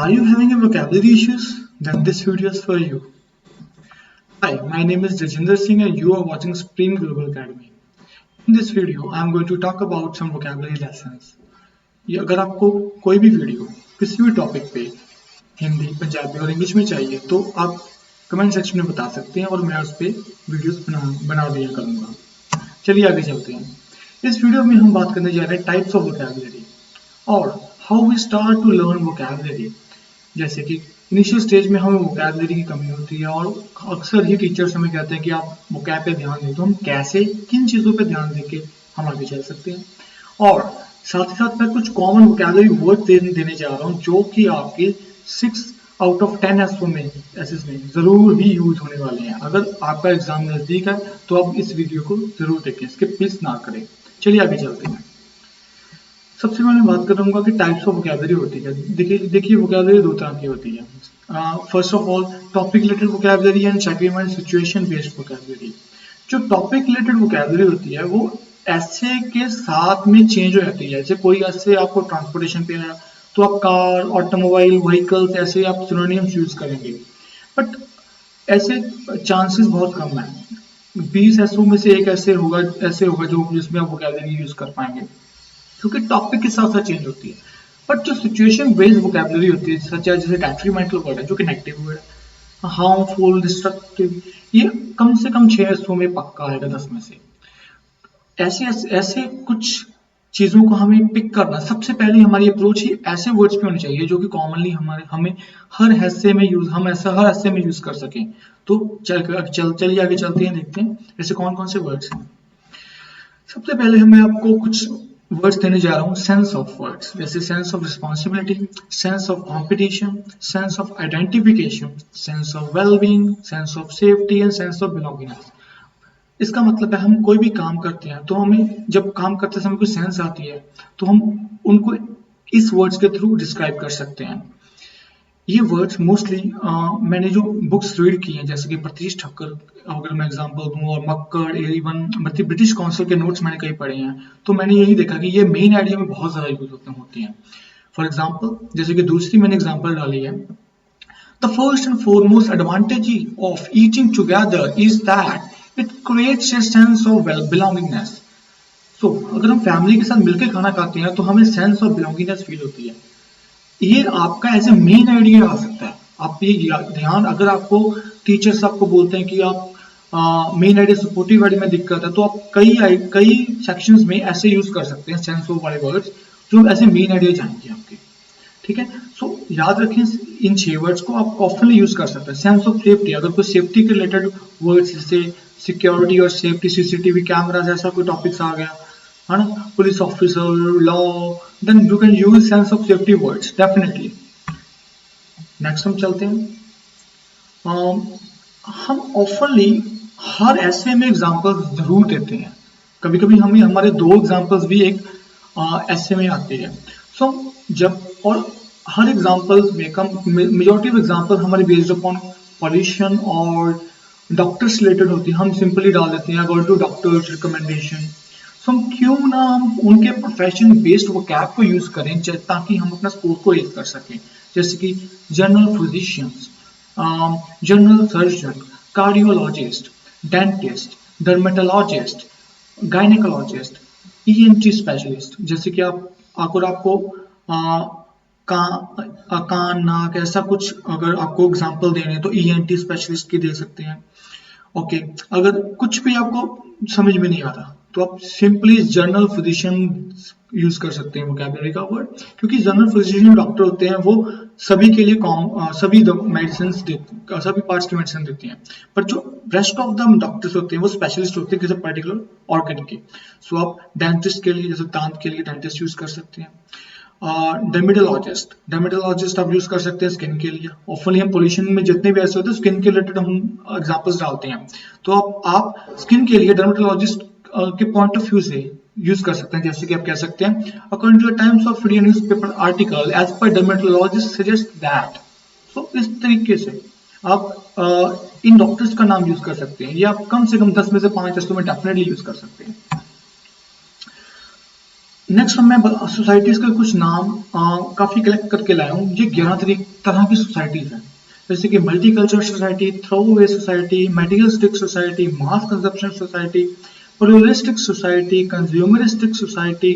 Are you having a vocabulary issues? Then this video is for you. Hi, my name is Rajinder Singh and you are watching Supreme Global Academy. In this video, I am going to talk about some vocabulary lessons. ये अगर आपको कोई भी video किसी भी topic पे हिंदी, पंजाबी और English में चाहिए तो आप कमेंट सेक्शन में बता सकते हैं और मैं उस पर वीडियोस बना दिया करूँगा। चलिए आगे चलते हैं। इस वीडियो में हम बात करने जा रहे हैं टाइप्स ऑफ वोकैबुलरी और how we start to learn vocabulary. जैसे कि इनिशियल स्टेज में हमें वोकैबुलरी की कमी होती है और अक्सर ही टीचर्स हमें कहते हैं कि आप वोकैब पे ध्यान दें, तो हम कैसे किन चीज़ों पे ध्यान देके हम आगे चल सकते हैं। और साथ ही साथ मैं कुछ कॉमन वोकैबुलरी वर्ड देने जा रहा हूँ जो कि आपके 6 आउट ऑफ 10 एसेस में जरूर ही यूज होने वाले हैं। अगर आपका एग्जाम नजदीक है तो आप इस वीडियो को जरूर देखें, स्किप प्लीज ना करें। चलिए आगे चलते हैं। सबसे पहले बात करूंगा कि टाइप्स ऑफ वोकैबुलरी होती है। देखिए वोकैबुलरी दो तरह की होती है। First of all topic related vocabulary and second one situation based vocabulary. जो टॉपिक रिलेटेड वोकैबुलरी होती है वो ऐसे के साथ में चेंज हो जाती है। जैसे कोई ऐसे आपको ट्रांसपोर्टेशन पे है तो आप कार, ऑटोमोबाइल, व्हीकल्स ऐसे आप सिनोनिम्स यूज करेंगे, बट ऐसे चांसेस बहुत कम है। 20 ऐसों में से एक ऐसे होगा जो जिसमें आप वोकैबुलरी यूज कर पाएंगे, क्योंकि टॉपिक के साथ साथ चेंज होती है। बट जो सिचुएशन बेस्ड वोकैबुलरी होती है, सच है जैसे डेट्रीमेंटल वर्ड है जो कि नेगेटिव वर्ड है, हार्मफुल, डिस्ट्रक्टिव, ये कम से कम 6 हिस्सों में पक्का आएगा 10 में से। ऐसे कुछ चीजों को हमें पिक करना। सबसे पहले हमारी अप्रोच ही ऐसे वर्ड्स पे होनी चाहिए जो कि कॉमनली हमें हर हिस्से में यूज कर सकें। तो चलिए आगे चलते हैं, देखते हैं ऐसे कौन कौन से वर्ड्स हैं। सबसे पहले मैं आपको कुछ वर्ड्स देने जा रहा हूँ सेंस ऑफ वर्ड्स, जैसे sense of responsibility, sense of competition, sense of identification, sense of wellbeing, sense of safety and sense of belongingness. इसका मतलब है हम कोई भी काम करते हैं तो हमें जब काम करते समय कोई सेंस आती है तो हम उनको इस वर्ड्स के थ्रू डिस्क्राइब कर सकते हैं। ये वर्ड्स मोस्टली मैंने जो बुक्स रीड की हैं, जैसे कि ब्रिटिश ठक्कर अगर मैं एग्जांपल दूं, और मक्कड़, इवन ब्रिटिश काउंसिल के नोट्स मैंने कई पढ़े हैं, तो मैंने यही देखा कि ये मेन आइडिया में बहुत ज्यादा यूज होती हैं। फॉर एग्जाम्पल जैसे कि दूसरी मैंने एग्जाम्पल डाली है, the first and foremost advantage of eating together is that it creates a sense of belongingness. So अगर हम फैमिली के साथ मिलकर खाना खाते हैं तो हमें सेंस ऑफ बिलोंगिंगनेस फील होती है। ये आपका एज ए मेन आइडिया आ सकता है। आप ये ध्यान, अगर आपको टीचर्स आपको बोलते हैं कि आप मेन आइडिया सपोर्टिव आइडिया में दिक्कत है तो आप कई सेक्शंस में ऐसे यूज कर सकते हैं सेंस ऑफ वाले वर्ड्स जो ऐसे मेन आइडिया जाएंगे आपके। ठीक है, सो याद रखें इन 6 वर्ड्स को आप ऑफनली यूज कर सकते हैं। सेंस ऑफ सेफ्टी, अगर कोई सेफ्टी के रिलेटेड वर्ड्स जैसे सिक्योरिटी और सेफ्टी, सीसीटीवी कैमरास, ऐसा कोई टॉपिक्स आ गया है ना, police officer, law, then you can use sense of safety words definitely. Next हम चलते हैं। हम ऑफनली हर ऐसे में एग्जांपल्स जरूर देते हैं। कभी कभी हमें हमारे 2 एग्जांपल्स भी एक ऐसे में आते हैं। सो जब और हर एग्जांपल्स में मेजॉरिटी ऑफ एग्जांपल हमारे बेस्ड अपॉन पॉल्यूशन और डॉक्टर्स रिलेटेड होती है। हम सिंपली डाल देते हैं गो टू डॉक्टर्स रिकमेंडेशन। सो हम क्यों ना हम उनके प्रोफेशन बेस्ड वोकैब को यूज करें ताकि हम अपना स्कोर को रेज कर सकें। जैसे कि general physicians, general surgeon, cardiologist, dentist, dermatologist, gynaecologist, ENT specialist. जैसे कि अगर आपको कान, नाक, ऐसा कुछ अगर आपको एग्जांपल देने तो ईएनटी स्पेशलिस्ट की दे सकते हैं। ओके, अगर कुछ भी आपको समझ में नहीं आता तो आप सिंपली जनरल फिजिशियन यूज कर सकते हैं वोकैबुलरी का वर्ड, क्योंकि जनरल फिजिशियन डॉक्टर होते हैं वो सभी के लिए सभी मेडिसिन सभी पार्ट्स की मेडिसिन देती हैं, पर जो रेस्ट ऑफ द डॉक्टर्स होते हैं वो स्पेशलिस्ट होते हैं किसी पर्टिकुलर ऑर्गन के। सो आप डेंटिस्ट के लिए, जैसे दांत के लिए डेंटिस्ट यूज कर सकते हैं। डर्मेटोलॉजिस्ट आप यूज कर सकते हैं स्किन के लिए। ऑफनली हम पोल्यूशन में जितने भी ऐसे होते हैं स्किन के रिलेटेड हम एग्जांपल्स डालते हैं, तो आप स्किन के लिए डर्मेटोलॉजिस्ट के पॉइंट ऑफ व्यू से यूज कर सकते हैं। जैसे कि आप कह सकते हैं according to the Times of Indian newspaper article as per dermatologist suggest that. So इस तरीके से आप इन डॉक्टर्स का नाम यूज कर सकते हैं। ये आप कम से कम 10 में से 5 में डेफिनेटली यूज कर सकते हैं। नेक्स्ट मैं सोसाइटीज के कुछ नाम काफी कलेक्ट करके लाया हूँ। ये 11 तरह की सोसाइटीज हैं, जैसे कि multicultural society, throwaway society, materialistic society, mass consumption society, pluralistic society, consumeristic society,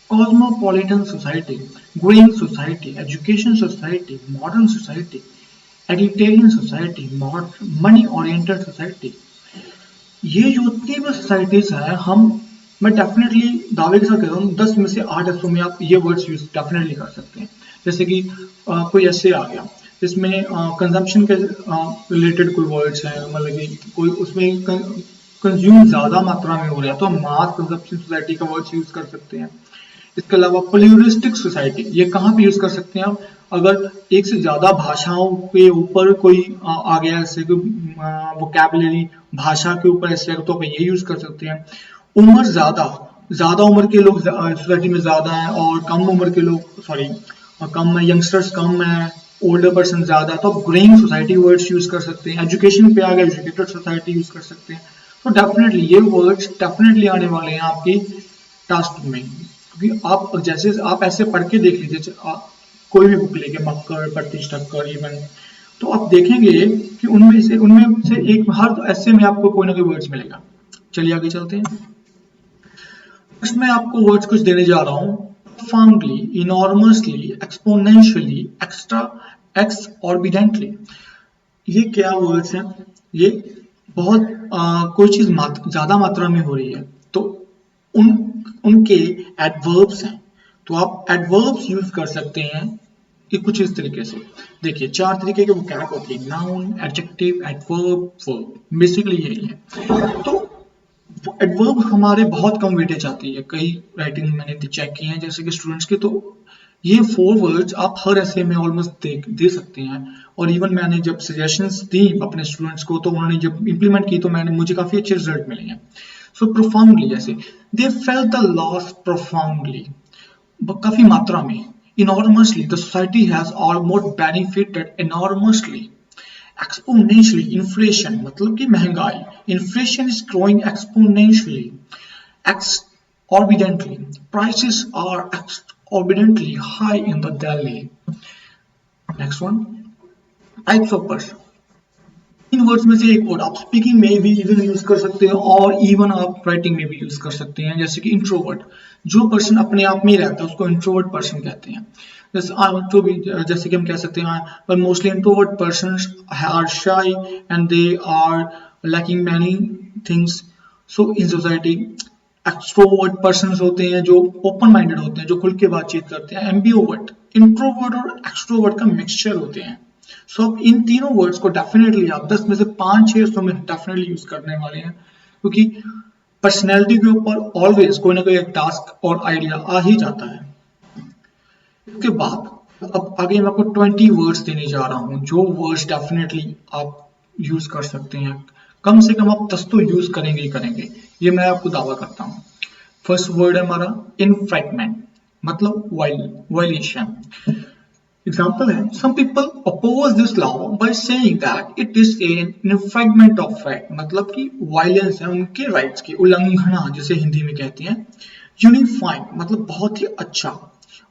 cosmopolitan society, green society, education society, modern society, egalitarian society, money oriented society. ये जो जितनी भी सोसाइटीज है, मैं डेफिनेटली दावे के साथ कह रहा हूँ 10 में से 8 ऐसों में आप ये वर्ड्स यूज डेफिनेटली कर सकते हैं। जैसे कि कोई ऐसे आ गया जिसमें कंजम्पशन के रिलेटेड कोई वर्ड्स हैं, मतलब कि कोई उसमें कंज्यूम ज्यादा मात्रा में हो रहा है तो हम मास कंजम्पशन सोसाइटी का वर्ड्स यूज कर सकते हैं। इसके अलावा प्लूरलिस्टिक सोसाइटी, ये कहाँ पे यूज कर सकते हैं आप? अगर एक से ज्यादा भाषाओं के ऊपर कोई आ गया, ऐसे वोकैबुलरी भाषा के ऊपर ऐसे तो आप ये यूज कर सकते हैं। उम्र ज्यादा उम्र के लोग सोसाइटी में ज्यादा है और कम उम्र के लोग कम है, यंगस्टर्स कम है, ओल्डर पर्सन ज्यादा है, तो आप ग्रेइंग सोसाइटी वर्ड्स यूज कर सकते हैं। एजुकेशन पे आ गया, एजुकेटेड सोसाइटी यूज कर सकते हैं। तो डेफिनेटली ये वर्ड्स डेफिनेटली आने वाले हैं आपकी टास्क में, क्योंकि आप जैसे आप ऐसे पढ़ के देख लीजिए, कोई भी बुक लेके मक्कर, प्रतिश ठक्कर इवन, तो आप देखेंगे कि उनमें से एक हर ऐसे में आपको कोई ना कोई वर्ड्स मिलेगा। चलिए आगे चलते हैं। नेक्स्ट मैं आपको वर्ड्स कुछ देने जा रहा हूँ। profoundly, enormously, exponentially, exorbitantly। ये क्या वर्ड्स हैं? ये बहुत कोई चीज ज्यादा मात्रा में हो रही है तो उनके एडवर्ब्स हैं, तो आप एडवर्ब्स यूज कर सकते हैं कि कुछ इस तरीके से। देखिए 4 तरीके के वोकैब होते हैं, noun, adjective, adverb, verb, basically यही है। तो एडवर्ब हमारे बहुत कम वेटेज आती है, कई राइटिंग मैंने चेक की है जैसे कि स्टूडेंट्स के, तो ये 4 वर्ड्स आप हर ऐसे में ऑलमोस्ट दे सकते हैं। और इवन मैंने जब सजेशंस दी अपने स्टूडेंट्स को तो उन्होंने जब इंप्लीमेंट की तो मुझे काफी अच्छे रिजल्ट मिले हैं। सो प्रोफाउंडली, जैसे they felt the loss profoundly, काफी मात्रा में। Enormously, the society has almost benefited enormously. Exponentially, inflation मतलब कि महंगाई, inflation is growing exponentially. exorbitantly, prices are exorbitantly high in the Delhi. Next one, types of person। In words में से एक word आप स्पीकिंग में भी इवन यूज कर सकते हैं और इवन आप राइटिंग में भी यूज कर सकते हैं, जैसे कि इंट्रोवर्ट। जो पर्सन अपने आप में रहता है उसको इंट्रोवर्ट पर्सन कहते हैं। जैसे कि हम कह सकते हैं पर mostly introvert persons are shy and they are lacking many things. So in society extrovert persons होते हैं जो ओपन माइंडेड होते हैं, जो खुल के बातचीत करते हैं। एम्बिवर्ट, इंट्रोवर्ट और एक्सट्रोवर्ट का मिक्सचर होते हैं। सो अब इन तीनों वर्ड्स को डेफिनेटली आप 10 में से 5-6 में डेफिनेटली यूज करने वाले हैं, क्योंकि पर्सनैलिटी के ऊपर ऑलवेज कोई ना कोई एक टास्क और आइडिया आ ही जाता है। इसके बाद अब आगे मैं आपको 20 वर्ड्स देने जा रहा हूं जो वर्ड्स डेफिनेटली आप यूज कर सकते हैं। कम से कम आप 10 तो यूज करेंगे ही करेंगे, ये मैं आपको दावा करता हूं। फर्स्ट वर्ड है हमारा इनफ्रैगमेंट, मतलब वायलेशन। एग्जाम्पल है, some people oppose this law by saying that it is an infringement of right, मतलब कि वायलेंस है उनके राइट्स की उल्लंघना, जिसे हिंदी में कहते हैं। यूनिफाइंग मतलब बहुत ही अच्छा।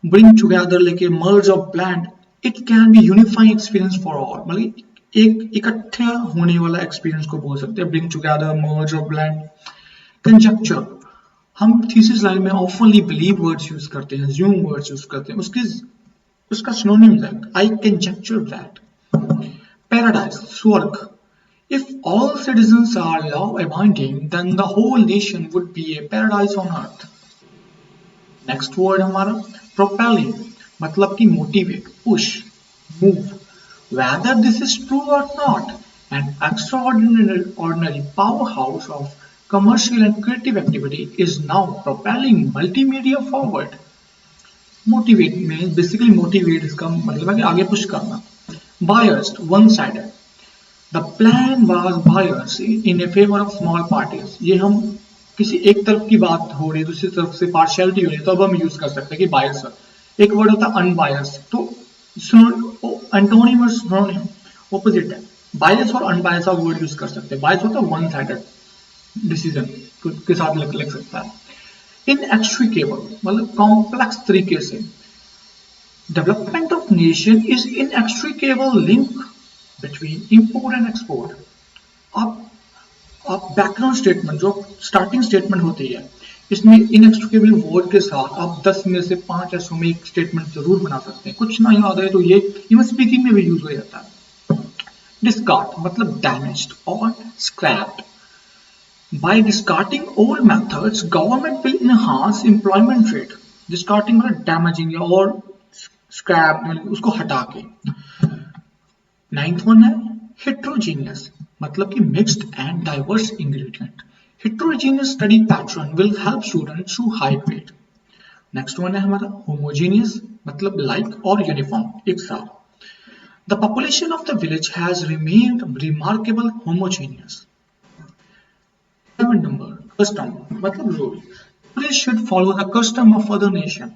ब्रिंग टुगेदर लेके merge of blend, it can be unifying experience for all, मतलब एक इकट्ठा होने वाला एक्सपीरियंस को बोल सकते हैं। Bring together, merge of blend. Conjuncture, हम थीसिस लाइन में ऑफनली बिलीव वर्ड्स यूज करते हैं, ज्यूम वर्ड्स यूज करते हैं, उसका सिनोनिम्स है I conjecture that। Paradise, स्वर्ग। If all citizens are law abiding, then the whole nation would be a paradise on earth। Next word हमारा propelling, मतलब कि motivate, push, move। Whether this is true or not, an extraordinary powerhouse of commercial and creative activity is now propelling multimedia forward। Motivate means basically motivate, इसका मतलब है कि आगे push करना। Biased, one sided, the plan was biased in A favour of small parties. ये हम किसी एक तरफ की बात हो रही है, दूसरी तरफ से पार्शियलिटी हो रही है, तो अब हम यूज कर सकते हैं कि बायस्ड। एक वर्ड होता है अनबायस्ड, तो एंटोनिम और सिनोनिम ऑपोजिट है। बायस और अनबायस आप वर्ड यूज कर सकते हैं। बायस होता है वन साइडेड डिसीजन के साथ लग सकता है। इनएक्सट्रिकेबल मतलब कॉम्प्लेक्स तरीके से। Development of nation is inextricable link between import and export. आप बैकग्राउंड स्टेटमेंट जो स्टार्टिंग स्टेटमेंट होती है इसमें इनएक्सट्रिकेबल वर्ड के साथ आप 10 में से 5 ऐसों में एक स्टेटमेंट जरूर बना सकते हैं। कुछ ना याद है तो ये इवन स्पीकिंग में भी यूज हो जाता है। डिस्कार्ड मतलब डैमेज्ड और scraped. By discarding old methods, government will enhance employment rate. Discarding मतलब damaging या और scrap उसको हटा के। नाइन्थ वन है heterogeneous मतलब कि mixed and diverse ingredient. Heterogeneous study pattern will help students to high grade. Next one है हमारा homogeneous मतलब like और uniform एक साथ। The population of the village has remained remarkable homogeneous. Number custom मतलब rule. Tourists should follow the custom of other nation.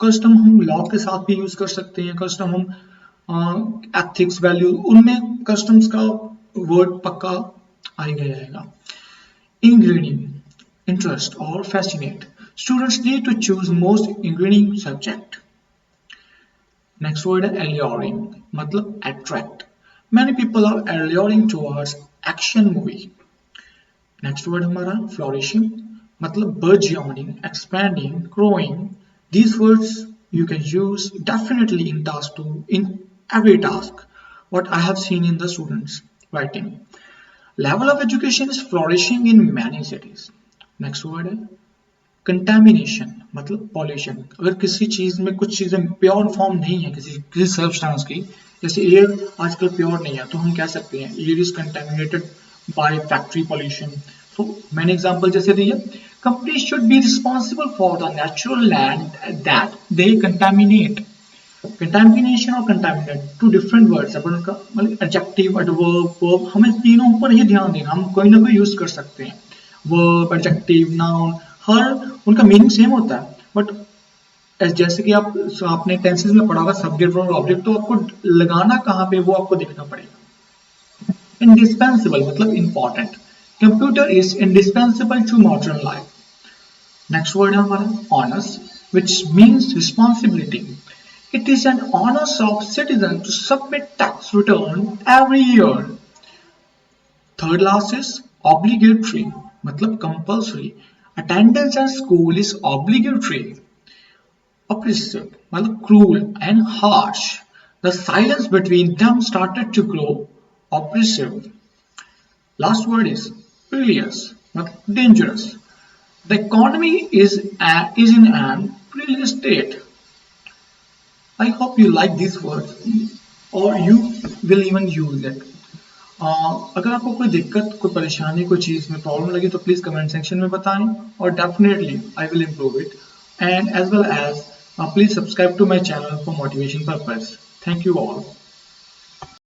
Custom हम law के साथ भी यूज कर सकते हैं, कस्टम हम एथिक्स वैल्यू उनमें कस्टम्स का वर्ड पक्का आ ही जाएगा। इंग्रेडिंग इंटरेस्ट और fascinate. Students need to choose most intriguing subject. Next word है alluring मतलब attract. Many people are alluring towards action movie. Next word हमारा फ्लोरिशिंग मतलब burgeoning, expanding, growing. These words you can use definitely in task 2 in every task what I have seen in the students writing. Level of education is flourishing in many cities. Next word है contamination मतलब pollution. अगर किसी चीज में कुछ चीजें pure form नहीं है किसी सब्सटेंस की, जैसे एयर आजकल प्योर नहीं है तो हम कह सकते हैं air is contaminated by factory pollution. So मैंने एग्जांपल जैसे दिए, companies should be responsible for the natural land that they contaminate. Contamination और contaminate two different words है, पर उनका मतलब adjective, adverb, verb हमें तीनों पर ही ध्यान देना, हम कोई ना कोई यूज कर सकते हैं। verb, adjective, noun हर उनका मीनिंग सेम होता है, बट जैसे कि आपने टेंसेस में पढ़ा होगा सब्जेक्ट और ऑब्जेक्ट, तो आपको लगाना कहाँ पे वो आपको देखना पड़ेगा। Indispensable मतलब important. Computer is indispensable to modern life. Next word है हमारा honors, which means responsibility. It is an honors of citizen to submit tax return every year. Third last is obligatory मतलब compulsory. Attendance at school is obligatory. Oppressive मतलब cruel and harsh. The silence between them started to grow oppressive. Last word is perilous, not dangerous. The economy is in an perilous state. I hope you like these words or you will even use it. अगर आपको कोई दिक्कत, कोई परेशानी, कोई चीज में problem लगी तो प्लीज कमेंट सेक्शन में बताएं और definitely I will improve it and as well as please subscribe to my channel for motivation purpose. Thank you all.